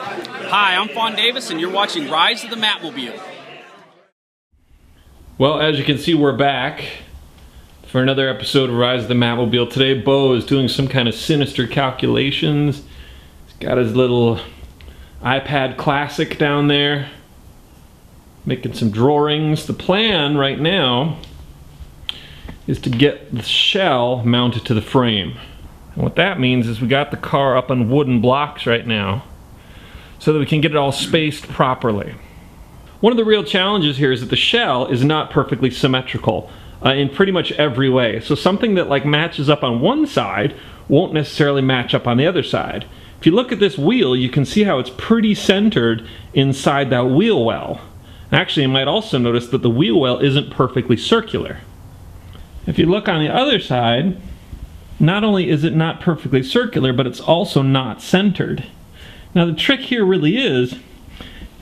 Hi, I'm Fawn Davis and you're watching Rise of the MattMobile. Well, as you can see, we're back for another episode of Rise of the MattMobile. Today, Bo is doing some kind of sinister calculations. He's got his little iPad Classic down there, making some drawings. The plan right now is to get the shell mounted to the frame. And what that means is we got the car up on wooden blocks right now so that we can get it all spaced properly. One of the real challenges here is that the shell is not perfectly symmetrical in pretty much every way. So something that like matches up on one side won't necessarily match up on the other side. If you look at this wheel, you can see how it's pretty centered inside that wheel well. Actually, you might also notice that the wheel well isn't perfectly circular. If you look on the other side, not only is it not perfectly circular, but it's also not centered. Now the trick here really is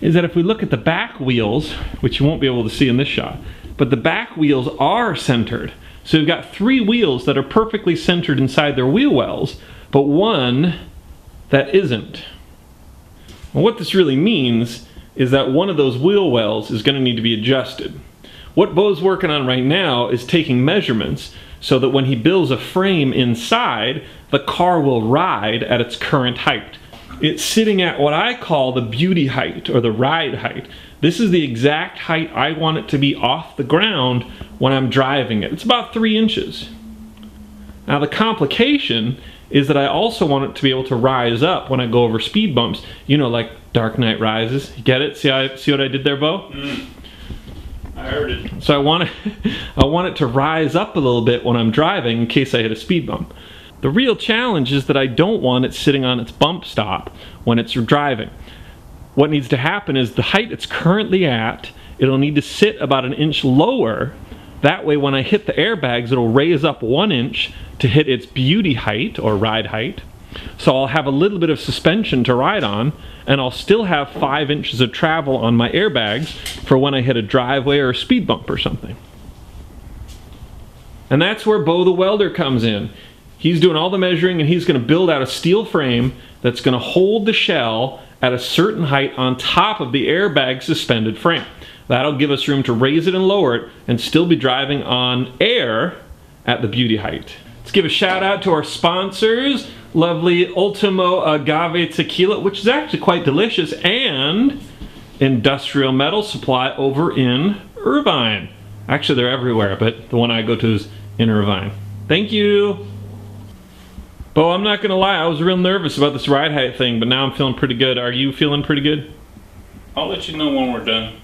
that if we look at the back wheels, which you won't be able to see in this shot, but the back wheels are centered. So we've got three wheels that are perfectly centered inside their wheel wells, but one that isn't. And what this really means is that one of those wheel wells is going to need to be adjusted. What Bo's working on right now is taking measurements so that when he builds a frame inside, the car will ride at its current height. It's sitting at what I call the beauty height, or the ride height. This is the exact height I want it to be off the ground when I'm driving it. It's about 3 inches. Now the complication is that I also want it to be able to rise up when I go over speed bumps. You know, like Dark Knight Rises. You get it? See what I did there, Bo? I heard it. So I want it to rise up a little bit when I'm driving in case I hit a speed bump. The real challenge is that I don't want it sitting on its bump stop when it's driving. What needs to happen is the height it's currently at, it'll need to sit about 1 inch lower. That way when I hit the airbags, it'll raise up 1 inch to hit its beauty height or ride height. So I'll have a little bit of suspension to ride on, and I'll still have 5 inches of travel on my airbags for when I hit a driveway or a speed bump or something. And that's where Bo the welder comes in. He's doing all the measuring, and he's going to build out a steel frame that's going to hold the shell at a certain height on top of the airbag suspended frame. That'll give us room to raise it and lower it and still be driving on air at the beauty height. Let's give a shout out to our sponsors, lovely Ultimo Agave Tequila, which is actually quite delicious, and Industrial Metal Supply over in Irvine. Actually, they're everywhere, but the one I go to is in Irvine. Thank you. Bo, I'm not gonna lie, I was real nervous about this ride height thing, but now I'm feeling pretty good. Are you feeling pretty good? I'll let you know when we're done.